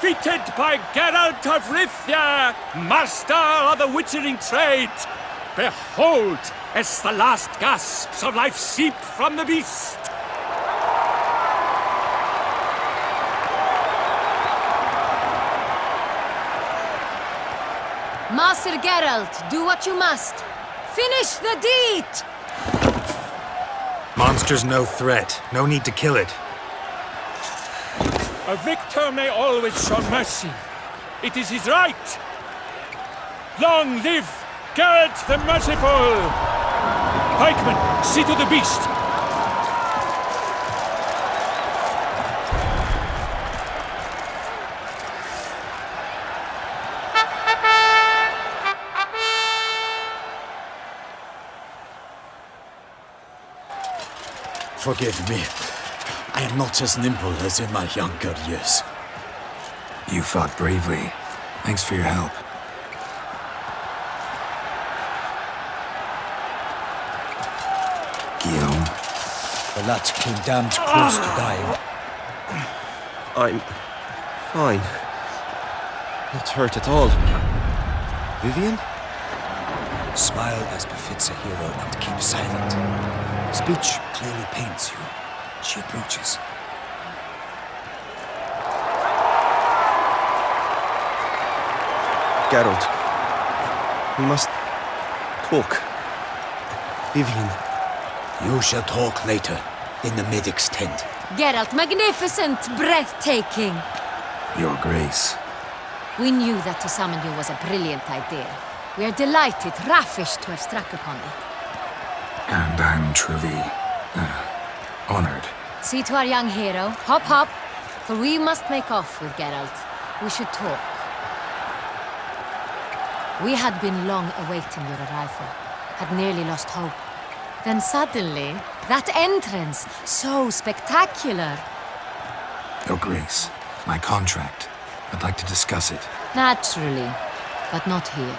defeated by Geralt of Rivia, master of the witchering trade. Behold, as the last gasps of life seep from the beast. Master Geralt, do what you must. Finish the deed! Monster's no threat. No need to kill it. A victor may always show mercy. It is his right. Long live Geralt the Merciful! Pikeman, see to the beast. Forgive me. I am not as nimble as in my younger years. You fought bravely. Thanks for your help. Guillaume? The lad came damned close to dying. I'm fine. Not hurt at all. Vivian? Smile as befits a hero and keep silent. Speech clearly pains you. She approaches. Geralt. We must talk. Vivian. You shall talk later, in the medic's tent. Geralt, magnificent, breathtaking. Your Grace. We knew that to summon you was a brilliant idea. We are delighted, ravished to have struck upon it. And I'm truly, honored. See to our young hero. Hop, hop. For we must make off with Geralt. We should talk. We had been long awaiting your arrival. Had nearly lost hope. Then suddenly, that entrance, so spectacular. Your Grace, my contract. I'd like to discuss it. Naturally, but not here.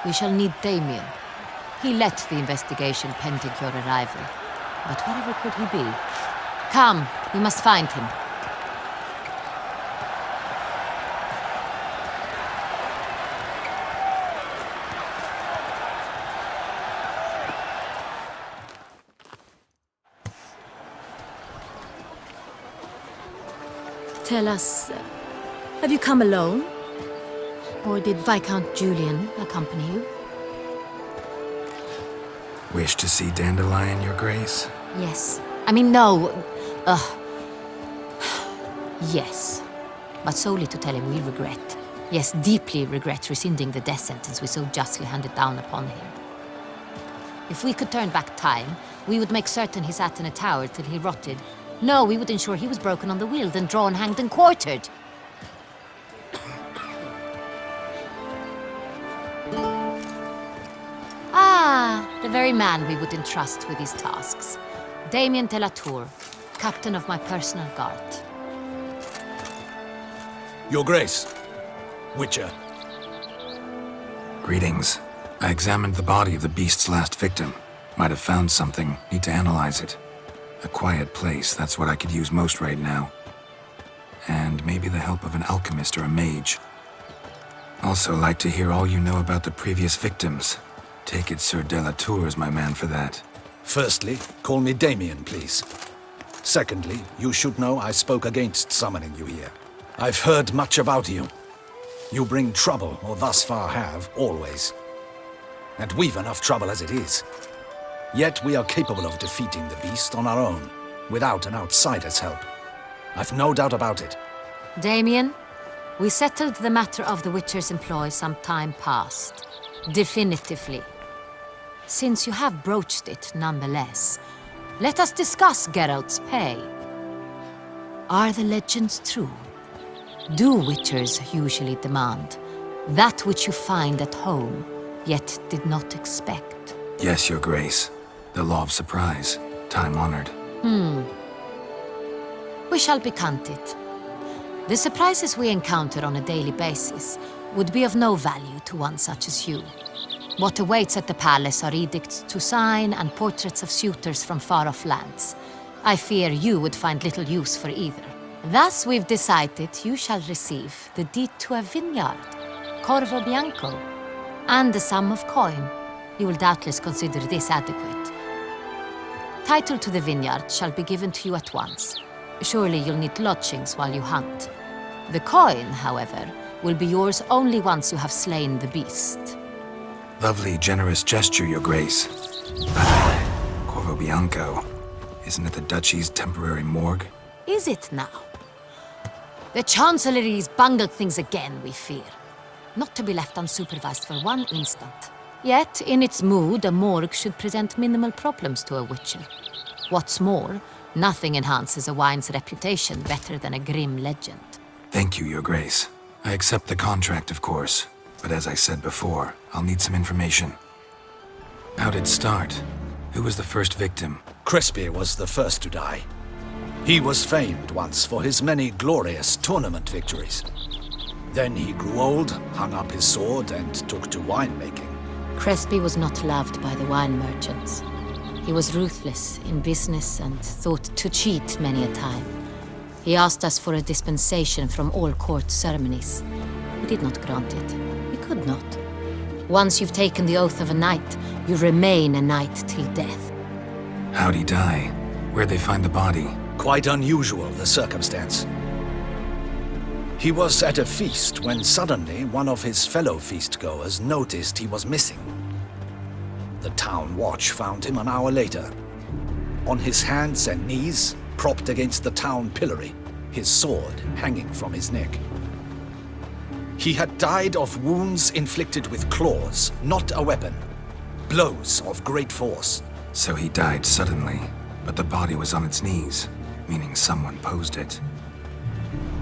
We shall need Damien. He led the investigation pending your arrival. But wherever could he be? Come, we must find him. Tell us, have you come alone? Or did Viscount Julian accompany you? Wish to see Dandelion, Your Grace? Yes. I mean, no. Yes. But solely to tell him we regret. Yes, deeply regret rescinding the death sentence we so justly handed down upon him. If we could turn back time, we would make certain he sat in a tower till he rotted. No, we would ensure he was broken on the wheel, then drawn, hanged, and quartered. The very man we would entrust with these tasks. Damien de la Tour, captain of my personal guard. Your Grace. Witcher. Greetings. I examined the body of the beast's last victim. Might have found something. Need to analyze it. A quiet place, that's what I could use most right now. And maybe the help of an alchemist or a mage. Also like to hear all you know about the previous victims. Take it Sir de la Tour is my man for that. Firstly, call me Damien, please. Secondly, you should know I spoke against summoning you here. I've heard much about you. You bring trouble, or thus far have, always. And we've enough trouble as it is. Yet we are capable of defeating the beast on our own, without an outsider's help. I've no doubt about it. Damien, we settled the matter of the Witcher's employ some time past. Definitively. Since you have broached it nonetheless, let us discuss Geralt's pay. Are the legends true? Do Witchers usually demand that which you find at home, yet did not expect? Yes, Your Grace. The law of surprise. Time-honored. We shall be content. The surprises we encounter on a daily basis would be of no value to one such as you. What awaits at the palace are edicts to sign and portraits of suitors from far-off lands. I fear you would find little use for either. Thus we've decided you shall receive the deed to a vineyard, Corvo Bianco, and the sum of coin. You will doubtless consider this adequate. Title to the vineyard shall be given to you at once. Surely you'll need lodgings while you hunt. The coin, however, will be yours only once you have slain the beast. Lovely, generous gesture, Your Grace. Corvo Bianco. Isn't it the Duchy's temporary morgue? Is it now? The Chancellery's bungled things again, we fear. Not to be left unsupervised for one instant. Yet, in its mood, a morgue should present minimal problems to a witcher. What's more, nothing enhances a wine's reputation better than a grim legend. Thank you, Your Grace. I accept the contract, of course. But as I said before, I'll need some information. How'd it start? Who was the first victim? Crespi was the first to die. He was famed once for his many glorious tournament victories. Then he grew old, hung up his sword, and took to winemaking. Crespi was not loved by the wine merchants. He was ruthless in business and thought to cheat many a time. He asked us for a dispensation from all court ceremonies. We did not grant it. We could not. Once you've taken the oath of a knight, you remain a knight till death. How'd he die? Where'd they find the body? Quite unusual, the circumstance. He was at a feast when suddenly one of his fellow feast-goers noticed he was missing. The town watch found him an hour later. On his hands and knees, propped against the town pillory, his sword hanging from his neck. He had died of wounds inflicted with claws, not a weapon. Blows of great force. So he died suddenly, but the body was on its knees, meaning someone posed it.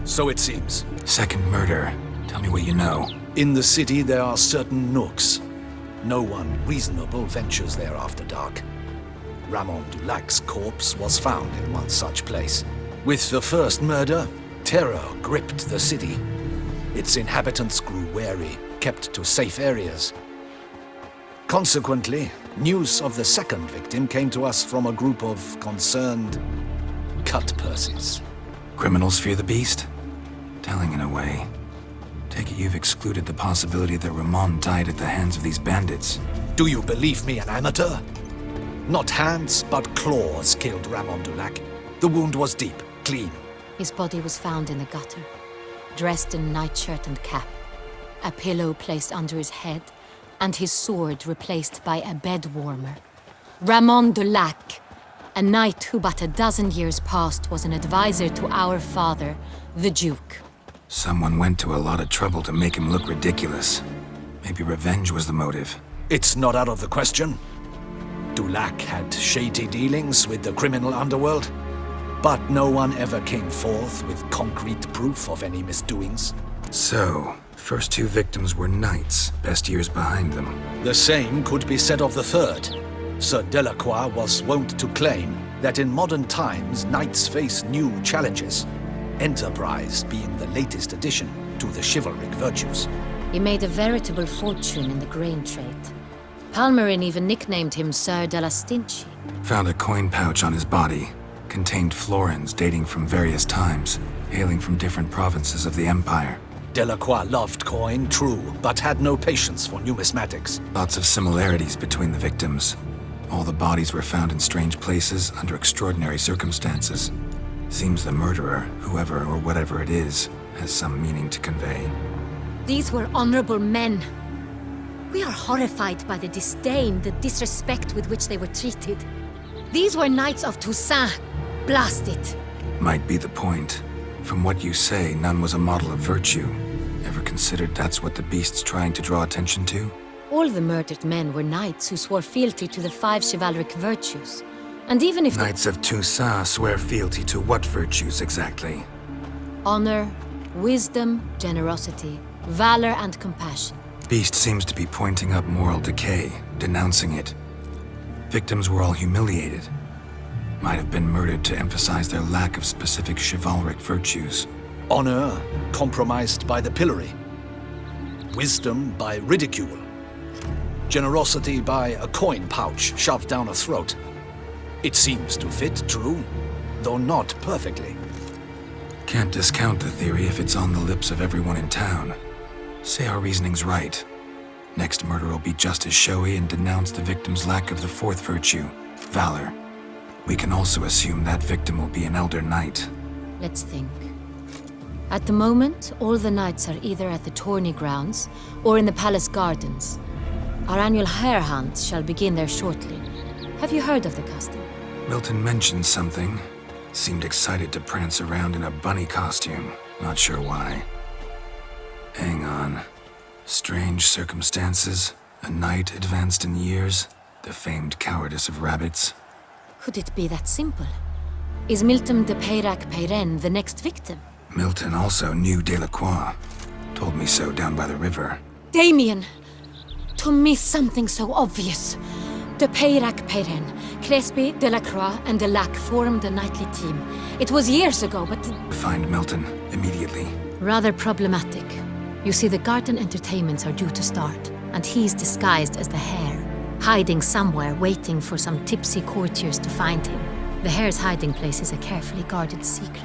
So it seems. Second murder. Tell me what you know. In the city there are certain nooks. No one reasonable ventures there after dark. Ramon Dulac's corpse was found in one such place. With the first murder, terror gripped the city. Its inhabitants grew wary, kept to safe areas. Consequently, news of the second victim came to us from a group of concerned cut-purses. Criminals fear the beast? Telling in a way. Take it you've excluded the possibility that Ramon died at the hands of these bandits. Do you believe me an amateur? Not hands, but claws killed Ramon Dulac. The wound was deep, clean. His body was found in the gutter, dressed in nightshirt and cap, a pillow placed under his head, and his sword replaced by a bed warmer. Ramon Dulac, a knight who but a dozen years past was an advisor to our father, the Duke. Someone went to a lot of trouble to make him look ridiculous. Maybe revenge was the motive. It's not out of the question. Dulac had shady dealings with the criminal underworld, but no one ever came forth with concrete proof of any misdoings. So, first two victims were knights, best years behind them. The same could be said of the third. Sir Delacroix was wont to claim that in modern times knights face new challenges, enterprise being the latest addition to the chivalric virtues. He made a veritable fortune in the grain trade. Palmerin even nicknamed him Sir de la Stinchi. Found a coin pouch on his body. Contained florins dating from various times, hailing from different provinces of the Empire. Delacroix loved coin, true, but had no patience for numismatics. Lots of similarities between the victims. All the bodies were found in strange places under extraordinary circumstances. Seems the murderer, whoever or whatever it is, has some meaning to convey. These were honorable men. We are horrified by the disdain, the disrespect with which they were treated. These were knights of Toussaint. Blast it. Might be the point. From what you say, none was a model of virtue. Ever considered that's what the beast's trying to draw attention to? All the murdered men were knights who swore fealty to the 5 chivalric virtues. And even if Knights of Toussaint swear fealty to what virtues exactly? honor, wisdom, generosity, valor, and compassion. Beast seems to be pointing up moral decay, denouncing it. Victims were all humiliated. Might have been murdered to emphasize their lack of specific chivalric virtues. Honor compromised by the pillory. Wisdom by ridicule. Generosity by a coin pouch shoved down a throat. It seems to fit, true, though not perfectly. Can't discount the theory if it's on the lips of everyone in town. Say our reasoning's right. Next murder will be just as showy and denounce the victim's lack of the fourth virtue, valor. We can also assume that victim will be an elder knight. Let's think. At the moment, all the knights are either at the tourney grounds or in the palace gardens. Our annual hare hunt shall begin there shortly. Have you heard of the custom? Milton mentioned something. Seemed excited to prance around in a bunny costume. Not sure why. Hang on. Strange circumstances. A knight advanced in years. The famed cowardice of rabbits. Could it be that simple? Is Milton de Peyrac-Peyren the next victim? Milton also knew Delacroix. Told me so down by the river. Damien! To miss something so obvious. De Peyrac-Peyren, Crespi, Delacroix, and Delac formed a knightly team. It was years ago, but... Find Milton, immediately. Rather problematic. You see, the garden entertainments are due to start, and he's disguised as the hare, hiding somewhere, waiting for some tipsy courtiers to find him. The hare's hiding place is a carefully guarded secret.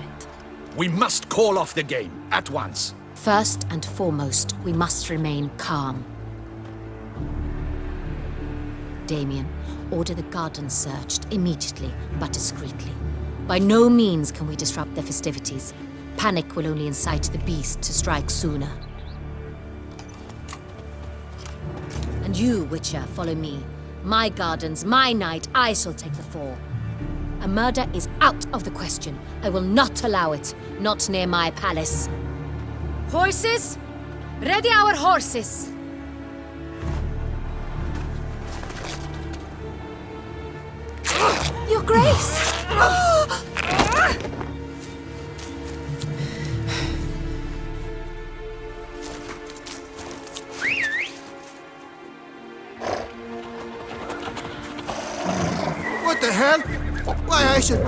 We must call off the game, at once. First and foremost, we must remain calm. Damien, order the garden searched immediately, but discreetly. By no means can we disrupt the festivities. Panic will only incite the beast to strike sooner. And you, Witcher, follow me. My gardens, my night, I shall take the fall. A murder is out of the question. I will not allow it. Not near my palace. Horses? Ready our horses! Your Grace! What the hell? Why, I should...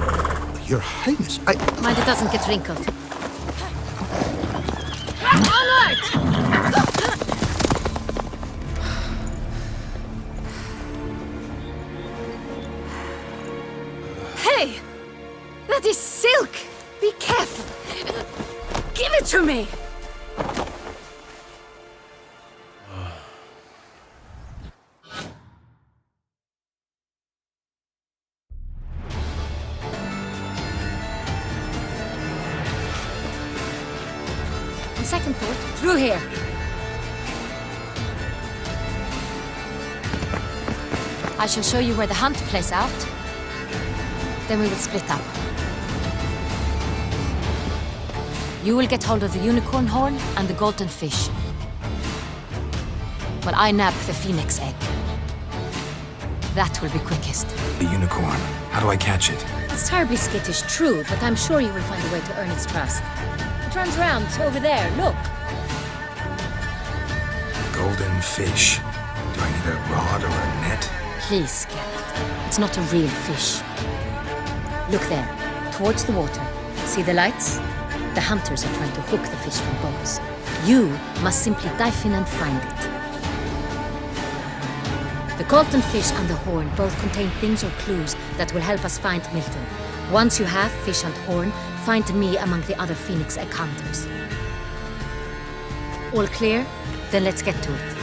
Your Highness, Mind it doesn't get wrinkled. Onward! Hey! That is silk! Be careful! Give it to me! On second thought, through here. I shall show you where the hunt plays out. Then we will split up. You will get hold of the unicorn horn and the golden fish. While I nab the phoenix egg. That will be quickest. The unicorn. How do I catch it? It's terribly skittish, true, but I'm sure you will find a way to earn its trust. It runs around over there, look. Golden fish. Do I need a rod or a net? Please, Geralt. It's not a real fish. Look there, towards the water. See the lights? The hunters are trying to hook the fish from boats. You must simply dive in and find it. The golden fish and the horn both contain things or clues that will help us find Milton. Once you have fish and horn, find me among the other phoenix egg hunters. All clear? Then let's get to it.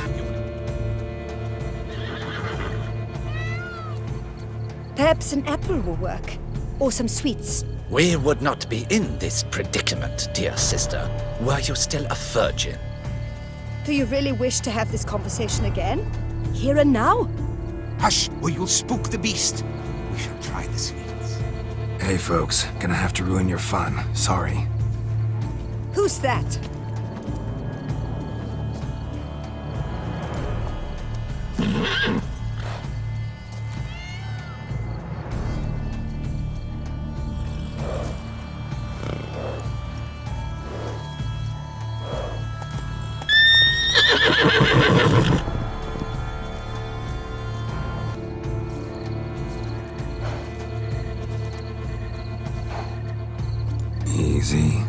Perhaps an apple will work. Or some sweets. We would not be in this predicament, dear sister, were you still a virgin. Do you really wish to have this conversation again? Here and now? Hush, or you'll spook the beast. We shall try the sweets. Hey folks, gonna have to ruin your fun. Sorry. Who's that? Easy.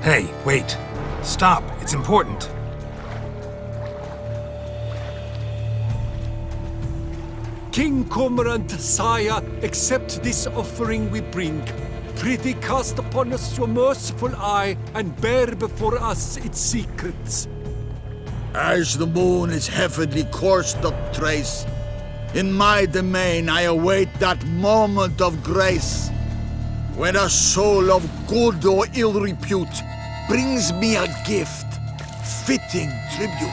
Hey, wait. Stop. It's important. King Cormorant, sire, accept this offering we bring. Prithee cast upon us your merciful eye, and bear before us its secrets. As the moon is heavily coursed up trace, in my domain I await that moment of grace, when a soul of good or ill repute brings me a gift, fitting tribute.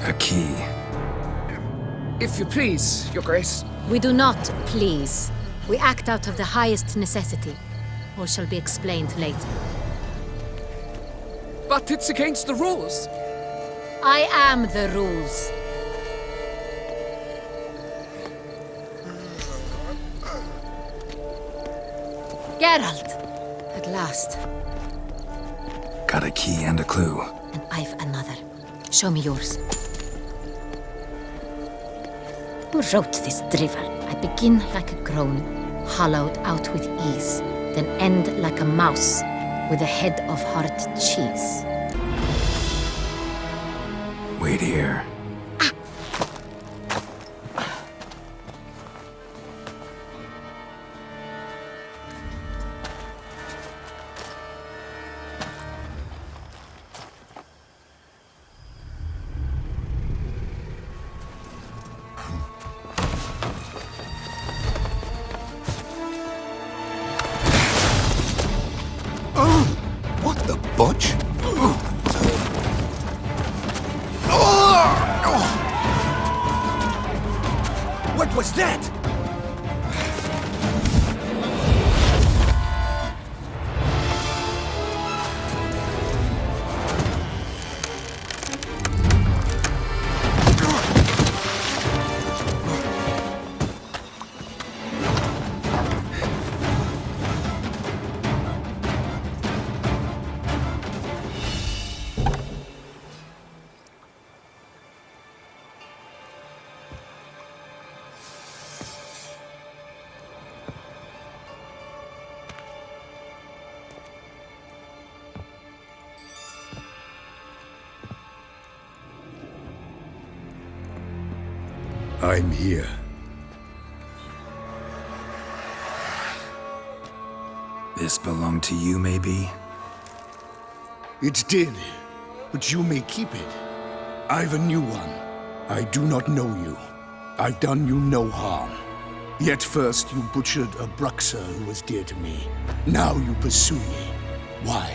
A key. If you please, Your Grace. We do not please. We act out of the highest necessity. All shall be explained later. But it's against the rules. I am the rules. Geralt! At last. Got a key and a clue. And I've another. Show me yours. Who wrote this drivel? I begin like a groan, hollowed out with ease, then end like a mouse with a head of hard cheese. Wait here. What the butch? What was that? I'm here. This belonged to you, maybe? It did, but you may keep it. I've a new one. I do not know you. I've done you no harm. Yet first you butchered a Bruxer who was dear to me. Now you pursue me. Why?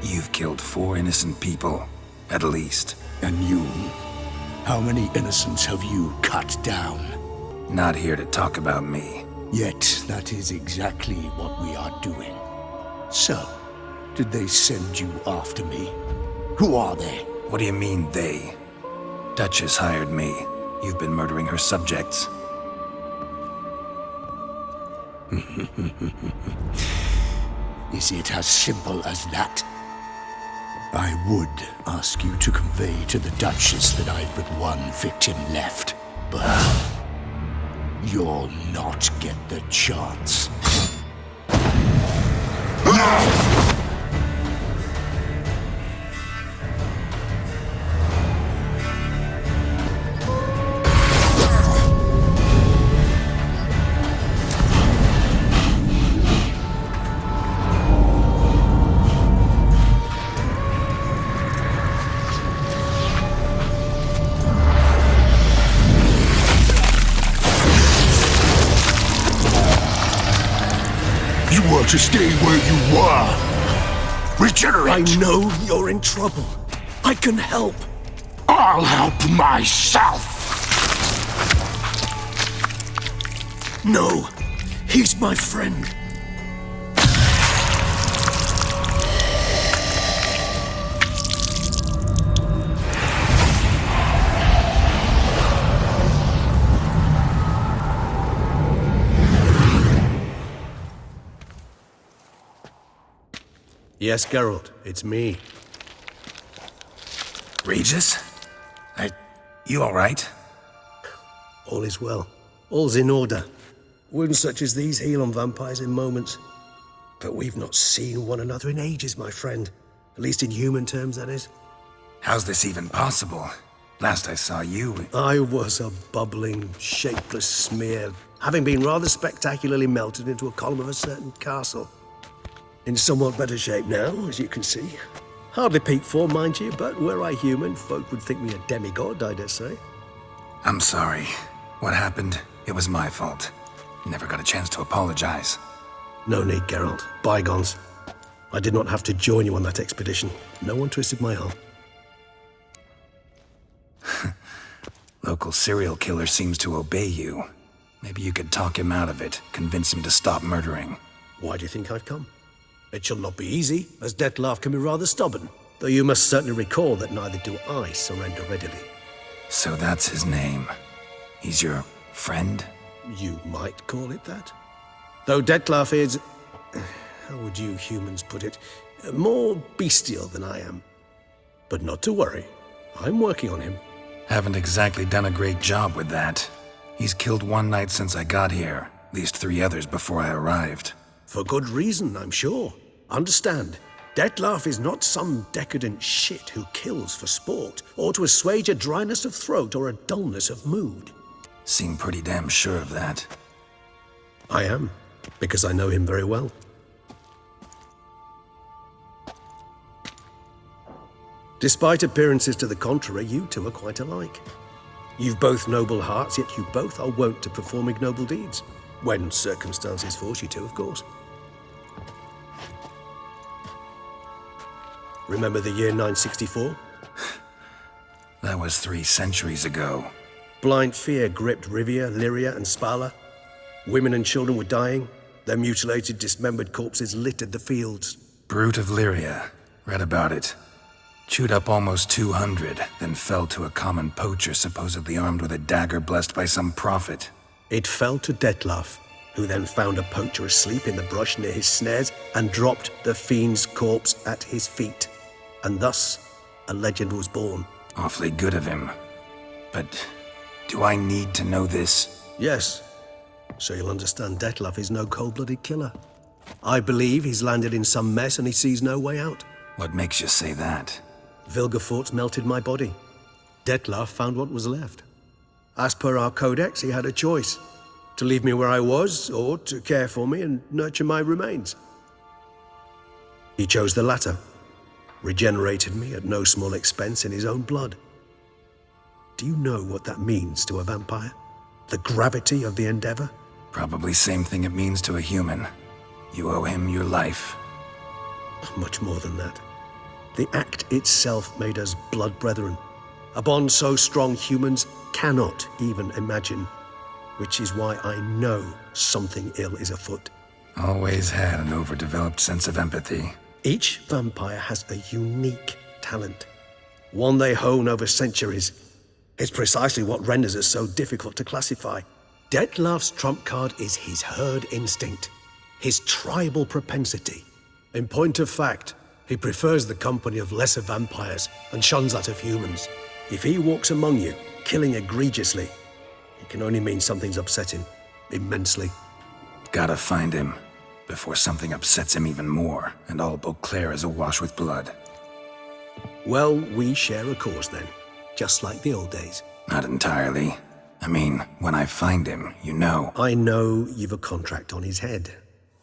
You've killed 4 innocent people, at least. And you? How many innocents have you cut down? Not here to talk about me. Yet that is exactly what we are doing. So, did they send you after me? Who are they? What do you mean, they? Duchess hired me. You've been murdering her subjects. Is it as simple as that? I would ask you to convey to the Duchess that I've but one victim left, but you'll not get the chance. You want to stay where you were. Regenerate. I know you're in trouble. I can help. I'll help myself. No, he's my friend. Yes, Geralt, it's me. Regis? You alright? All is well. All's in order. Wounds such as these heal on vampires in moments. But we've not seen one another in ages, my friend. At least in human terms, that is. How's this even possible? Last I saw you... I was a bubbling, shapeless smear, having been rather spectacularly melted into a column of a certain castle. In somewhat better shape now, as you can see. Hardly peak form, mind you, but were I human, folk would think me a demigod, I dare say. I'm sorry. What happened? It was my fault. Never got a chance to apologize. No need, Geralt. Bygones. I did not have to join you on that expedition. No one twisted my arm. Local serial killer seems to obey you. Maybe you could talk him out of it, convince him to stop murdering. Why do you think I've come? It shall not be easy, as Dettlaff can be rather stubborn. Though you must certainly recall that neither do I surrender readily. So that's his name. He's your friend? You might call it that. Though Dettlaff is... how would you humans put it? More bestial than I am. But not to worry. I'm working on him. Haven't exactly done a great job with that. He's killed one knight since I got here, at least 3 others before I arrived. For good reason, I'm sure. Understand, Dettlaff is not some decadent shit who kills for sport, or to assuage a dryness of throat or a dullness of mood. Seem pretty damn sure of that. I am, because I know him very well. Despite appearances to the contrary, you two are quite alike. You've both noble hearts, yet you both are wont to perform ignoble deeds. When circumstances force you to, of course. Remember the year 964? That was 3 centuries ago. Blind fear gripped Rivia, Lyria, and Spala. Women and children were dying. Their mutilated, dismembered corpses littered the fields. Brute of Lyria. Read about it. Chewed up almost 200, then fell to a common poacher supposedly armed with a dagger blessed by some prophet. It fell to Dettlaff, who then found a poacher asleep in the brush near his snares and dropped the fiend's corpse at his feet. And thus, a legend was born. Awfully good of him. But do I need to know this? Yes. So you'll understand Dettlaff is no cold-blooded killer. I believe he's landed in some mess and he sees no way out. What makes you say that? Vilgefortz melted my body. Dettlaff found what was left. As per our codex, he had a choice. To leave me where I was, or to care for me and nurture my remains. He chose the latter. Regenerated me at no small expense in his own blood. Do you know what that means to a vampire? The gravity of the endeavor? Probably same thing it means to a human. You owe him your life. Much more than that. The act itself made us blood brethren. A bond so strong humans cannot even imagine. Which is why I know something ill is afoot. Always had an overdeveloped sense of empathy. Each vampire has a unique talent. One they hone over centuries. It's precisely what renders us so difficult to classify. Dettlaff's trump card is his herd instinct. His tribal propensity. In point of fact, he prefers the company of lesser vampires and shuns that of humans. If he walks among you, killing egregiously, it can only mean something's upset him. Immensely. Gotta find him, before something upsets him even more, and all Beauclair is awash with blood. Well, we share a cause then. Just like the old days. Not entirely. I mean, when I find him, you know. I know you've a contract on his head.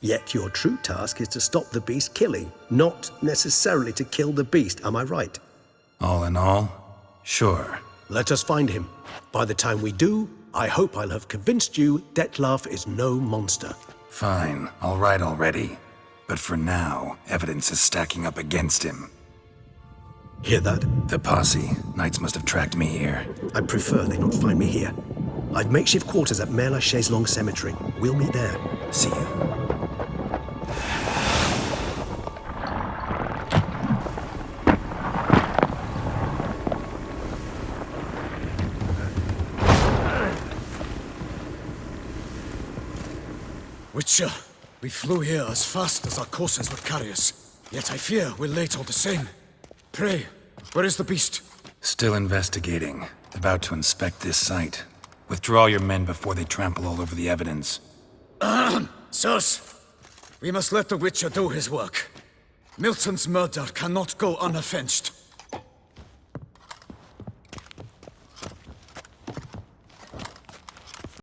Yet your true task is to stop the beast killing, not necessarily to kill the beast, am I right? All in all, sure. Let us find him. By the time we do, I hope I'll have convinced you Dettlaff is no monster. Fine, all right already. But for now, evidence is stacking up against him. Hear that? The posse. Knights must have tracked me here. I prefer they not find me here. I've makeshift quarters at Mère la Chaise-Longue Cemetery. We'll meet there. See you. Witcher, we flew here as fast as our courses would carry us. Yet I fear we're late all the same. Pray, where is the beast? Still investigating. About to inspect this site. Withdraw your men before they trample all over the evidence. Sirs, we must let the Witcher do his work. Milton's murder cannot go unavenged.